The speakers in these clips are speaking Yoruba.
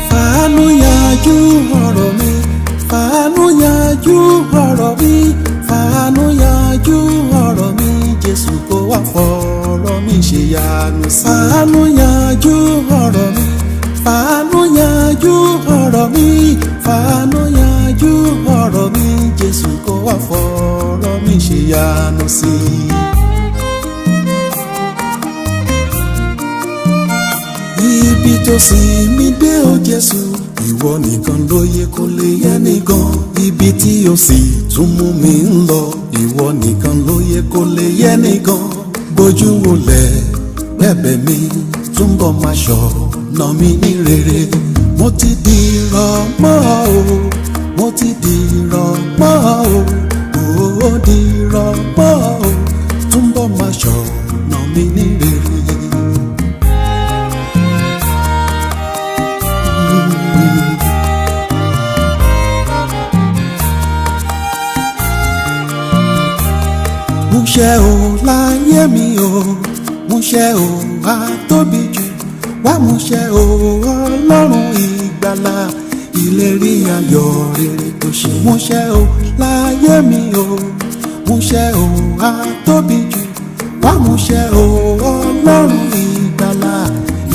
Fàánú yanjú ọ̀rọ̀ mi, fàánú yanjú ọ̀rọ̀ mi, fàánú yanjú ọ̀rọ̀ mi, Jésù kó wá fọ̀rọ̀ mi ṣe yanu. Fàánú yanjú ọ̀rọ̀ mi, fàánú yanjú ọ̀rọ̀ mi, fàánú yanjú ọ̀rọ̀ mi, Jésù kó wá fọ̀rọ̀ mi ṣe yanu sí i. Ibi tó sì mí dé o Jésù, ìwọ nìkan ló yẹ kó lè yẹ nìkan. Ibi tí o sì tún mú mi ń lọ, ìwọ nìkan ló yẹ kó lè yẹ nìkan. Bójú wọlẹ̀ bẹ̀bẹ̀ mi túnbọ̀ máa ṣọ̀nà mi ní rere. Mo ti dìrọ̀ mọ́ o, mo ti dìrọ̀ mọ́ o, ó dìrọ̀ mọ́ o, túnbọ̀ máa ṣọ̀nà mi ní rere. Múṣẹ o láyé mi o, múṣẹ o á tóbi jù, wá múṣẹ o Ọlọ́run ìgbàlà, ìlérí ayọ̀ rere tó ṣe. Múṣẹ o láyé mi o, múṣẹ o á tóbi jù, wá múṣẹ o Ọlọ́run ìgbàlà,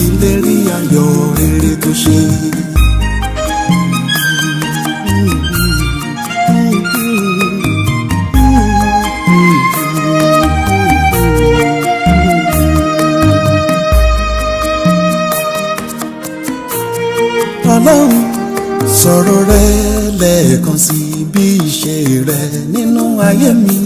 ìlérí ayọ̀ rere tó ṣe. Ọlọ́run sọ̀rọ̀ rẹ lẹ́ẹ̀kan sí bí ìṣe rẹ nínú ayé mi.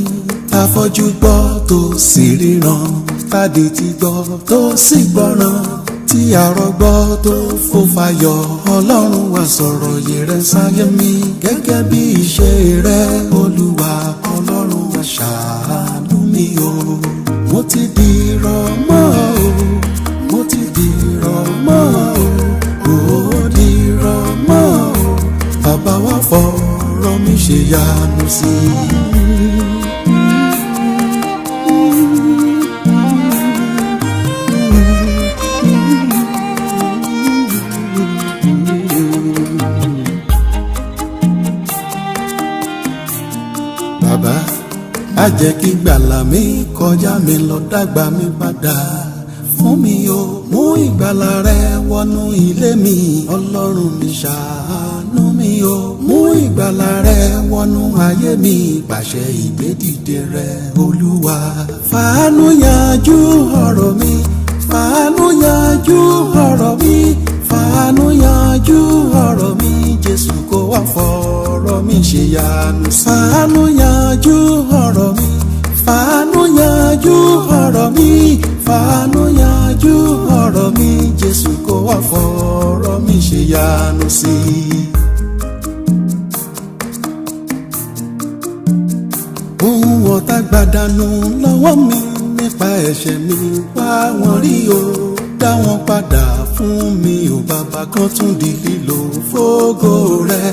Afọ́jú gbọ́ tó sì ríran, tádìtì gbọ́ tó sì gbọ́ràn, tí arọ gbọ́ tó fò fayọ̀. Ọlọ́run wá sọ̀rọ̀ yìí rẹ sáyé mi gẹ́gẹ́ bí ìṣe rẹ Olúwa. Ọlọ́run wá ṣàánú mi o, mo ti dìrọ̀ mọ́ o, mo ti dìrọ̀ mọ́ o, ó dìrọ̀ mọ́ o, bàbá wa fọ̀rọ̀ mi ṣe yanu sí i. Bàbá á jẹ́ kí gbàlà mi kọjá mi lọ, dàgbà mi padà fún mi o, mú ìgbàlà rẹ wọnú ilé mi. Ọlọ́run mi ṣàánú mi o, mú ìgbàlà rẹ wọnú ayé mi, pàṣẹ ìgbédìde rẹ Olúwa. Fàánú yanjú ọ̀rọ̀ mi, fàánú yanjú ọ̀rọ̀ mi, fàánú yanjú ọ̀rọ̀ mi, Jésù kó wá fọ̀rọ̀ mi ṣe yanu. Fàánú yanjú ọ̀rọ̀ mi, fàánú yanjú ọ̀rọ̀ mi, fàánú yanjú ọ̀rọ̀ mi, Jésù kó wá fọ̀rọ̀ mi ṣe yanu sí i. Ohun ọ̀tá gbàdánù lọ́wọ́ mi nípa ẹ̀ṣẹ̀ mi, wá wọn rí o, dá wọn padà fún mi o bàbá, kan tún di lílò fógo rẹ.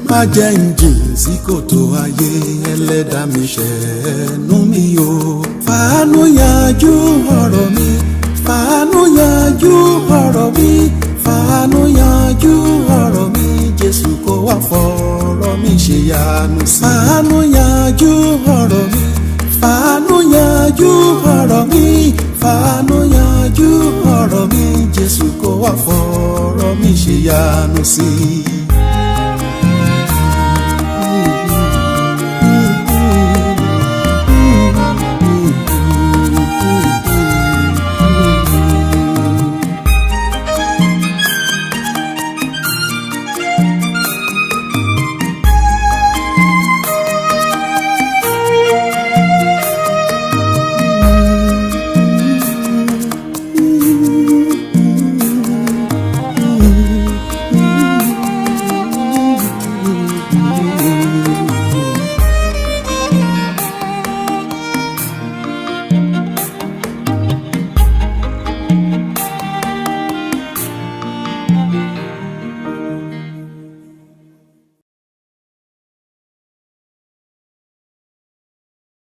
Má jẹ́ ń jìn sí kòtò ayé, ẹlẹ́dàá mi ṣẹ̀ẹ́nú mi o. Fàánú yanjú ọ̀rọ̀ mi, fàánú yanjú ọ̀rọ̀ mi, fàánú yanjú ọ̀rọ̀ mi, Jésù kó wá fọ̀rọ̀ mi ṣe yanu. Fàánú yanjú ọ̀rọ̀ mi, fàánú yanjú ọ̀rọ̀ mi, fàánú yanjú ọ̀rọ̀ mi, Jésù kó wá fọ̀rọ̀ mi ṣe yanu sí i.